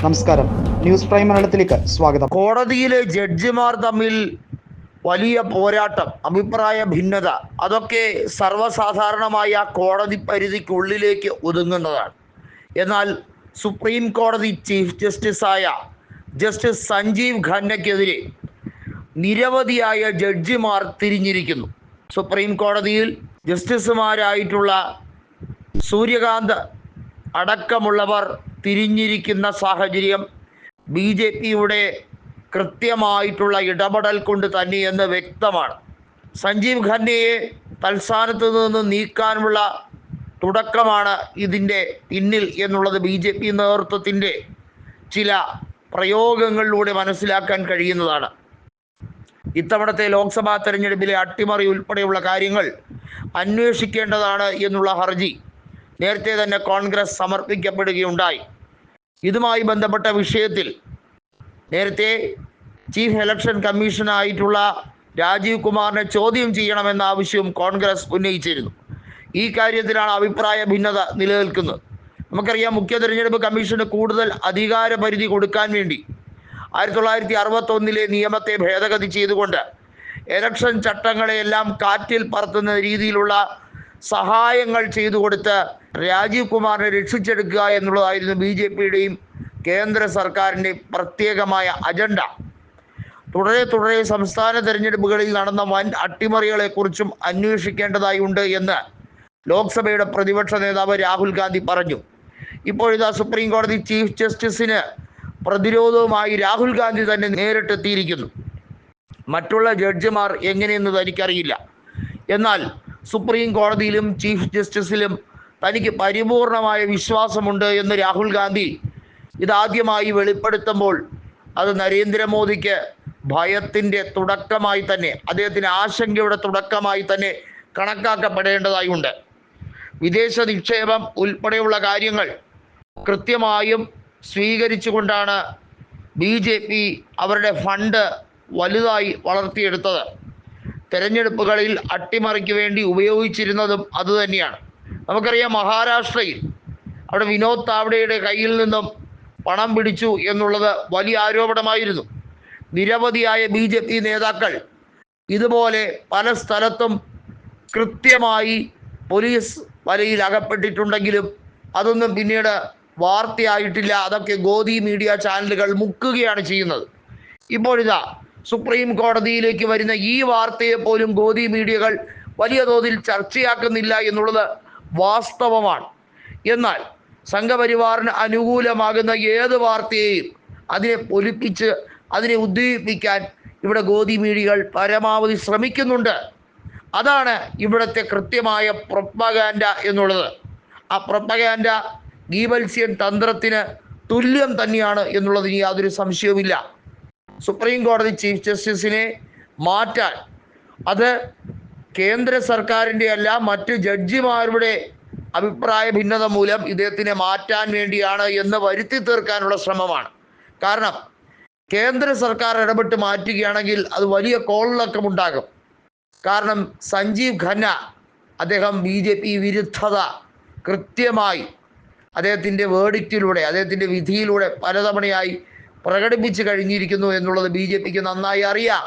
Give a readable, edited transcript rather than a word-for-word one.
നമസ്കാരം, news prime മലയാളത്തിലേക്ക് സ്വാഗതം. കോടതിയിലെ ജഡ്ജിമാർ തമ്മിൽ വലിയ പോരാട്ടം, അഭിപ്രായ ഭിന്നത, അതൊക്കെ സർവ്വസാധാരണമായ കോടതി പരിധിക്കുള്ളിലേക്ക് ഒതുങ്ങുന്നതാണ്. എന്നാൽ സുപ്രീം കോടതി ചീഫ് ജസ്റ്റിസായ ജസ്റ്റിസ് സഞ്ജീവ് ഖന്നയ്ക്കെതിരെ നിരവധിയായ ജഡ്ജിമാർ തിരിഞ്ഞിരിക്കുന്നു. സുപ്രീം കോടതിയിൽ ജസ്റ്റിസുമാരായിട്ടുള്ള സൂര്യകാന്ത് അടക്കമുള്ളവർ തിരിഞ്ഞിരിക്കുന്ന സാഹചര്യം BJPയുടെ കൃത്യമായിട്ടുള്ള ഇടപെടൽ കൊണ്ട് തന്നെയെന്ന് വ്യക്തമാണ്. സഞ്ജീവ് ഖന്നയെ തൽസ്ഥാനത്ത് നിന്ന് നീക്കാനുള്ള തുടക്കമാണ് ഇതിൻ്റെ പിന്നിൽ എന്നുള്ളത് BJP നേതൃത്വത്തിൻ്റെ ചില പ്രയോഗങ്ങളിലൂടെ മനസ്സിലാക്കാൻ കഴിയുന്നതാണ്. ഇത്തവണത്തെ ലോക്സഭാ തെരഞ്ഞെടുപ്പിലെ അട്ടിമറി ഉൾപ്പെടെയുള്ള കാര്യങ്ങൾ അന്വേഷിക്കേണ്ടതാണ് എന്നുള്ള ഹർജി നേരത്തെ തന്നെ കോൺഗ്രസ് സമർപ്പിക്കപ്പെടുകയുണ്ടായി. ഇതുമായി ബന്ധപ്പെട്ട വിഷയത്തിൽ നേരത്തെ ചീഫ് ഇലക്ഷൻ കമ്മീഷനായിട്ടുള്ള രാജീവ് കുമാറിനെ ചോദ്യം ചെയ്യണമെന്ന ആവശ്യവും കോൺഗ്രസ് ഉന്നയിച്ചിരുന്നു. ഈ കാര്യത്തിലാണ് അഭിപ്രായ ഭിന്നത നിലനിൽക്കുന്നത്. നമുക്കറിയാം, മുഖ്യ തെരഞ്ഞെടുപ്പ് കമ്മീഷന് കൂടുതൽ അധികാര പരിധി കൊടുക്കാൻ വേണ്ടി 1961 നിയമത്തെ ഭേദഗതി ചെയ്തുകൊണ്ട് ഇലക്ഷൻ ചട്ടങ്ങളെയെല്ലാം കാറ്റിൽ പറത്തുന്ന രീതിയിലുള്ള സഹായങ്ങൾ ചെയ്തു കൊടുത്ത് രാജീവ് കുമാറിനെ രക്ഷിച്ചെടുക്കുക എന്നുള്ളതായിരുന്നു BJPയുടെയും കേന്ദ്ര സർക്കാരിൻ്റെ പ്രത്യേകമായ അജണ്ട. തുടരെ സംസ്ഥാന തെരഞ്ഞെടുപ്പുകളിൽ നടന്ന വൻ അട്ടിമറികളെക്കുറിച്ചും അന്വേഷിക്കേണ്ടതായി ഉണ്ട് എന്ന് ലോക്സഭയുടെ പ്രതിപക്ഷ നേതാവ് രാഹുൽ ഗാന്ധി പറഞ്ഞു. ഇപ്പോഴിതാ സുപ്രീം കോടതി ചീഫ് ജസ്റ്റിസിന് പ്രതിരോധവുമായി രാഹുൽ ഗാന്ധി തന്നെ നേരിട്ടെത്തിയിരിക്കുന്നു. മറ്റുള്ള ജഡ്ജിമാർ എങ്ങനെയെന്ന് തനിക്കറിയില്ല. എന്നാൽ സുപ്രീം കോടതിയിലും ചീഫ് ജസ്റ്റിസിലും തനിക്ക് പരിപൂർണമായ വിശ്വാസമുണ്ട് എന്ന് രാഹുൽ ഗാന്ധി ഇതാദ്യമായി വെളിപ്പെടുത്തുമ്പോൾ അത് നരേന്ദ്രമോദിക്ക് ഭയത്തിൻ്റെ തുടക്കമായി തന്നെ, അദ്ദേഹത്തിന് ആശങ്കയുടെ തുടക്കമായി തന്നെ കണക്കാക്കപ്പെടേണ്ടതായി ഉണ്ട്. വിദേശ നിക്ഷേപം ഉൾപ്പെടെയുള്ള കാര്യങ്ങൾ കൃത്യമായും സ്വീകരിച്ചുകൊണ്ടാണ് BJP അവരുടെ ഫണ്ട് വലുതായി വളർത്തിയെടുത്തത്. തെരഞ്ഞെടുപ്പുകളിൽ അട്ടിമറിക്ക് വേണ്ടി ഉപയോഗിച്ചിരുന്നതും അതുതന്നെയാണ്. നമുക്കറിയാം, മഹാരാഷ്ട്രയിൽ അവിടെ വിനോദ് താവ്ഡെയുടെ കയ്യിൽ നിന്നും പണം പിടിച്ചു എന്നുള്ളത് വലിയ ആരോപണമായിരുന്നു. നിരവധിയായ BJP നേതാക്കൾ ഇതുപോലെ പല സ്ഥലത്തും കൃത്യമായി പോലീസ് വലയിൽ അകപ്പെട്ടിട്ടുണ്ടെങ്കിലും അതൊന്നും പിന്നീട് വാർത്തയായിട്ടില്ല. അതൊക്കെ ഗോദി മീഡിയ ചാനലുകൾ മുക്കുകയാണ് ചെയ്യുന്നത്. ഇപ്പോഴിതാ സുപ്രീം കോടതിയിലേക്ക് വരുന്ന ഈ വാർത്തയെ പോലും ഗോദി മീഡിയകൾ വലിയ തോതിൽ ചർച്ചയാക്കുന്നില്ല എന്നുള്ളത് വാസ്തവമാണ്. എന്നാൽ സംഘപരിവാറിന് അനുകൂലമാകുന്ന ഏത് വാർത്തയെയും അതിനെ പൊലിപ്പിച്ച് അതിനെ ഉദ്ദീപിക്കാൻ ഇവിടെ ഗോദി മീഡിയകൾ പരമാവധി ശ്രമിക്കുന്നുണ്ട്. അതാണ് ഇവിടുത്തെ കൃത്യമായ പ്രൊപ്പഗാൻഡ എന്നുള്ളത്. ആ പ്രൊപ്പഗാൻഡ ഗീബൽസ്യൻ തന്ത്രത്തിന് തുല്യം തന്നെയാണ് എന്നുള്ളതിന് യാതൊരു സംശയവുമില്ല. സുപ്രീം കോടതി ചീഫ് ജസ്റ്റിസിനെ മാറ്റാൻ അത് കേന്ദ്ര സർക്കാരിൻ്റെ അല്ല, മറ്റ് ജഡ്ജിമാരുടെ അഭിപ്രായ ഭിന്നത മൂലം ഇദ്ദേഹത്തിനെ മാറ്റാൻ വേണ്ടിയാണ് എന്ന് വരുത്തി തീർക്കാനുള്ള ശ്രമമാണ്. കാരണം കേന്ദ്ര സർക്കാർ ഇടപെട്ട് മാറ്റുകയാണെങ്കിൽ അത് വലിയ കോളിളക്കമുണ്ടാകും. കാരണം സഞ്ജീവ് ഖന്ന അദ്ദേഹം BJP വിരുദ്ധത കൃത്യമായി അദ്ദേഹത്തിൻ്റെ വേർഡിക്റ്റിലൂടെ, അദ്ദേഹത്തിൻ്റെ വിധിയിലൂടെ പലതവണയായി പ്രകടിപ്പിച്ചു കഴിഞ്ഞിരിക്കുന്നു എന്നുള്ളത് BJPക്ക് നന്നായി അറിയാം.